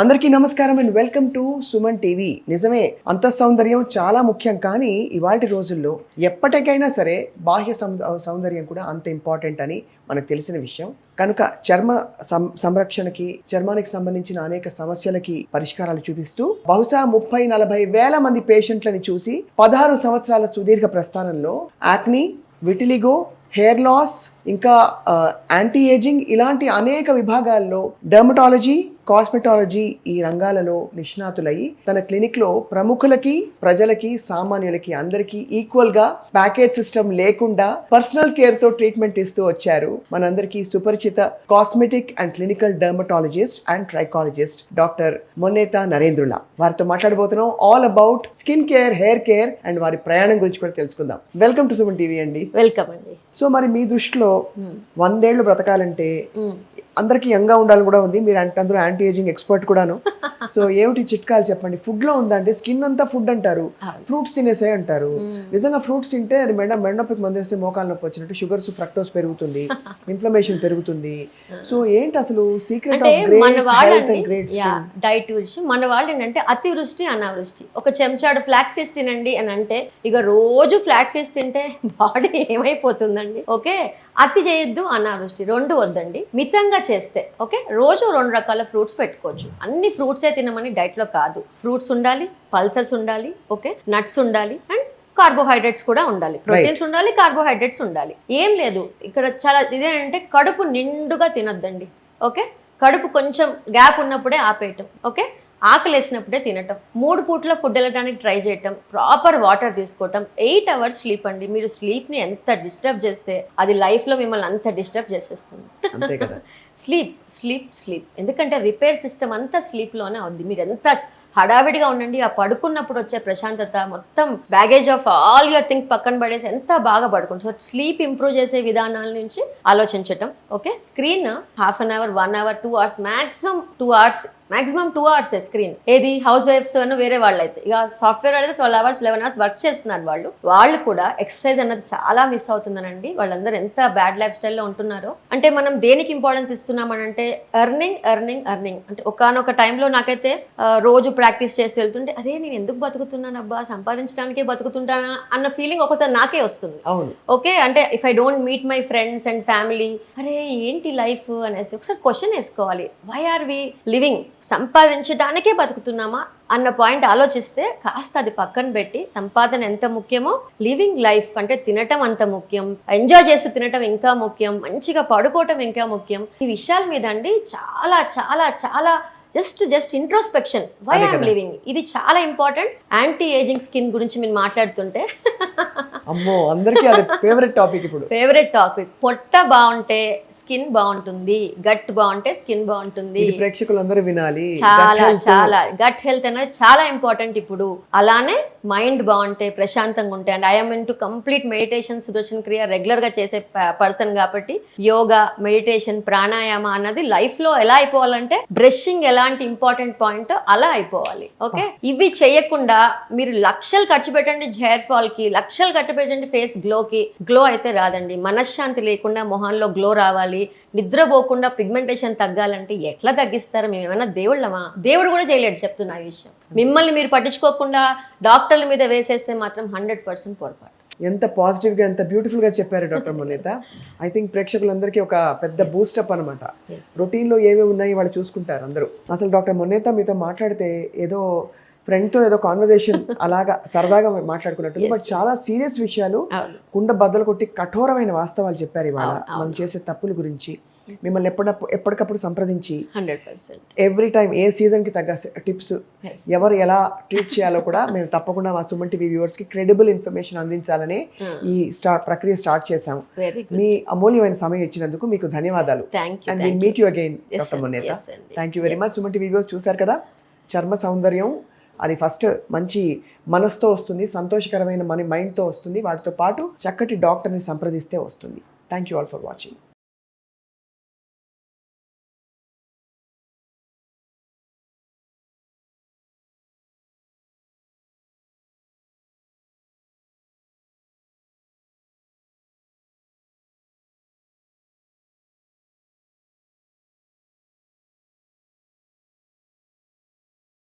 అందరికీ నమస్కారం and welcome to Suman TV. నిజమే, అంత సౌందర్యం చాలా ముఖ్యం, కానీ ఇవాటి రోజుల్లో ఎప్పటికైనా సరే బాహ్య సౌందర్యం కూడా అంత ఇంపార్టెంట్ అని మనకు తెలిసిన విషయం. కనుక చర్మ సంరక్షణకి, చర్మానికి సంబంధించిన అనేక సమస్యలకి పరిష్కారాలు చూపిస్తూ బహుశా 30-40 వేల మంది పేషెంట్లని చూసి 16 సంవత్సరాల సుదీర్ఘ ప్రస్థానంలో యాక్ని, విటిలిగో, హెయిర్ లాస్, ఇంకా యాంటీ ఏజింగ్ ఇలాంటి అనేక విభాగాల్లో డర్మటాలజీ, కాస్మెటాలజీ ఈ రంగాలలో నిష్ణాతులై తన క్లినిక్లో ప్రముఖులకి, ప్రజలకి, సామాన్యులకి అందరికీ ఈక్వల్గా ప్యాకేజ్ సిస్టమ్ లేకుండా పర్సనల్ కేర్తో ట్రీట్మెంట్ ఇస్తూ వచ్చారు మనందరికీ సుపరిచిత cosmetic and clinical dermatologist and trichologist doctor Monnetha Narendrula. వారితో మాట్లాడబోతున్నాం all about skin care, hair care and వారి ప్రయాణం గురించి కూడా తెలుసుకుందాం. వెల్కమ్ టు సుమన్ టీవీ అండి. వెల్కమ్ అండి. సో మరి మీ దృష్టిలో 100 ఏళ్ళు బ్రతకాలంటే అందరికీ యంగ్గా ఉండాలని కూడా ఉంది. మీరు అంటే అందరూ యాంటీ ఏజింగ్ ఎక్స్పర్ట్ కూడాను. సో ఏమిటి చిట్కాలు చెప్పండి. ఫుడ్ లో ఉందంటే స్కిన్ అంతా ఫుడ్ అంటారు, ఫ్రూట్స్ తినేసే అంటారు. నిజంగా ఫ్రూట్స్ తింటే అది మెడనొప్పికి మందేస్తే మోకాలు నొప్పి వచ్చినట్టు షుగర్స్, ఫ్రక్టోస్ పెరుగుతుంది, ఇన్ఫ్లమేషన్ పెరుగుతుంది. సో ఏంటి అసలు సీక్రెట్ ఆఫ్ గ్రేట్ డైట్ విషయం? మన వాళ్ళు ఏంటంటే అతివృష్టి, అనావృష్టి. ఒక చెంచాడు ఫ్లాక్స్ సీడ్స్ తినండి అని అంటే ఇక రోజు ఫ్లాక్స్ సీడ్స్ తింటే బాడీ ఏమైపోతుందండి? ఓకే, అతి చేయొద్దు, అనావృష్టి రెండు వద్దండి. మితంగా చేస్తే ఓకే, రోజు 2 రకాల ఫ్రూట్స్ పెట్టుకోవచ్చు. అన్ని ఫ్రూట్సే తినమని డైట్లో కాదు. ఫ్రూట్స్ ఉండాలి, పల్సెస్ ఉండాలి, ఓకే, నట్స్ ఉండాలి అండ్ కార్బోహైడ్రేట్స్ కూడా ఉండాలి. ప్రోటీన్స్ ఉండాలి, కార్బోహైడ్రేట్స్ ఉండాలి. ఏం లేదు ఇక్కడ చాలా ఇదేంటంటే కడుపు నిండుగా తినొద్దండి. ఓకే, కడుపు కొంచెం గ్యాప్ ఉన్నప్పుడే ఆపేయటం. ఓకే, ఆకలి వేసినప్పుడే తినటం, 3 పూట్ల ఫుడ్ వెళ్ళడానికి ట్రై చేయటం, ప్రాపర్ వాటర్ తీసుకోవటం, 8 అవర్స్ స్లీప్ అండి. మీరు స్లీప్ని ఎంత డిస్టర్బ్ చేస్తే అది లైఫ్లో మిమ్మల్ని అంత డిస్టర్బ్ చేసేస్తుంది. స్లీప్ స్లీప్ స్లీప్, ఎందుకంటే రిపేర్ సిస్టమ్ అంతా స్లీప్లోనే అవుద్ది. మీరు ఎంత హడావిడిగా ఉండండి, ఆ పడుకున్నప్పుడు వచ్చే ప్రశాంతత, మొత్తం baggage of all your things పక్కన పడేసి ఎంత బాగా పడుకుంటుంది. సో స్లీప్ ఇంప్రూవ్ చేసే విధానాల నుంచి ఆలోచించటం. Okay, screen half an hour, 1 hour, 2 hours, maximum 2 hours, maximum 2 hours screen. ఏది హౌస్ వైఫ్స్ అన్న వేరే వాళ్ళు అయితే, ఇక సాఫ్ట్వేర్ అయితే 12 అవర్స్ 11 అవర్స్ వర్క్ చేస్తున్నారు. వాళ్ళు కూడా ఎక్సర్సైజ్ అన్నది చాలా మిస్ అవుతుందనండి. వాళ్ళందరూ ఎంత బ్యాడ్ లైఫ్ స్టైల్లో ఉంటున్నారో. అంటే మనం దేనికి ఇంపార్టెన్స్ ఇస్తున్నామనంటే ఎర్నింగ్ ఎర్నింగ్ ఎర్నింగ్. అంటే ఒకనొక టైంలో నాకైతే రోజు ప్రాక్టీస్ చేసి వెళ్తుంటే అదే నేను ఎందుకు బతుకుతున్నాను అబ్బా, సంపాదించడానికే బతుకుతుంటానా అన్న ఫీలింగ్ ఒకసారి నాకే వస్తుంది. ఓకే, అంటే if I don't meet my friends and family, అరే ఏంటి లైఫ్ అనేసి ఒకసారి క్వశ్చన్ వేసుకోవాలి. Why are we living? సంపాదించడానికే బతుకుతున్నామా అన్న పాయింట్ ఆలోచిస్తే కాస్త అది పక్కన పెట్టి సంపాదన ఎంత ముఖ్యమో లివింగ్ లైఫ్ అంటే తినటం అంత ముఖ్యం, ఎంజాయ్ చేస్తూ తినటం ఇంకా ముఖ్యం, మంచిగా పడుకోవటం ఇంకా ముఖ్యం. ఈ విషయాల మీద అండి చాలా చాలా చాలా just introspection, why I'm living, ఇది చాలా ఇంపార్టెంట్. యాంటీ ఏజింగ్ స్కిన్ గురించి మీరు మాట్లాడుతుంటే ఫేవరెట్ టాపిక్. పొట్ట బాగుంటే స్కిన్ బాగుంటుంది, గట్ బాగుంటే స్కిన్ బాగుంటుంది. ప్రేక్షకులందరూ వినాలి. చాలా గట్ హెల్త్ అనేది చాలా ఇంపార్టెంట్ ఇప్పుడు. అలానే మైండ్ బాగుంటే, ప్రశాంతంగా ఉంటే, and I'm into complete meditation, Sudarshan క్రియ రెగ్యులర్ గా చేసే పర్సన్ కాబట్టి యోగా, మెడిటేషన్, ప్రాణాయామ అన్నది లైఫ్ లో ఎలా అయిపోవాలంటే బ్రషింగ్ ఎలాంటి ఇంపార్టెంట్ పాయింట్ అలా అయిపోవాలి. ఓకే, ఇవి చేయకుండా మీరు లక్షలు ఖర్చు పెట్టండి హెయిర్ ఫాల్ కి, లక్షలు ఖర్చు పెట్టండి ఫేస్ గ్లోకి, గ్లో అయితే రాదండి. మనశ్శాంతి లేకుండా మొహంలో గ్లో రావాలి, నిద్రపోకుండా పిగ్మెంటేషన్ తగ్గాలంటే ఎట్లా తగ్గిస్తారు? మేము ఏమైనా దేవుళ్ళమా? దేవుడు కూడా చేయలేడు చెప్తున్నా ఈ విషయం. మిమ్మల్ని మీరు పట్టించుకోకుండా డాక్టర్ల మీద వేసేస్తే మాత్రం 100% పొరపాటు. ఎంత పాజిటివ్గా, ఎంత బ్యూటిఫుల్గా చెప్పారు డాక్టర్ మొన్నేతా. ఐ థింక్ ప్రేక్షకులందరికీ ఒక పెద్ద బూస్టప్ అనమాట. రొటీన్లో ఏమేమి ఉన్నాయి వాళ్ళు చూసుకుంటారు అందరూ. అసలు డాక్టర్ మొన్నేతా మీతో మాట్లాడితే ఏదో ఫ్రెండ్తో ఏదో కాన్వర్జేషన్ అలాగా సరదాగా మాట్లాడుకున్నట్టు, బట్ చాలా సీరియస్ విషయాలు, కుండ బద్దలు కొట్టి కఠోరమైన వాస్తవాలు చెప్పారు ఇవాళ. మనం చేసే తప్పుల గురించి మిమ్మల్ని ఎప్పటికప్పుడు సంప్రదించి 100% ఎవ్రీ టైం ఏ సీజన్కి తగ్గ టిప్స్, ఎవరు ఎలా ట్రీట్ చేయాలో కూడా మేము తప్పకుండా మా సుమన్ టీవీ వ్యూవర్స్కి క్రెడిబుల్ ఇన్ఫర్మేషన్ అందించాలని ఈ ప్రక్రియ స్టార్ట్ చేసాం. మీ అమూల్యమైన సమయం ఇచ్చినందుకు మీకు ధన్యవాదాలు. And will meet you again doctor Monnetha. Thank you very much. Suman TV viewers చూసారు కదా, చర్మ సౌందర్యం అది ఫస్ట్ మంచి మనసుతో వస్తుంది, సంతోషకరమైన మన మైండ్తో వస్తుంది, వాటితో పాటు చక్కటి డాక్టర్ని సంప్రదిస్తే వస్తుంది. Thank you all for watching.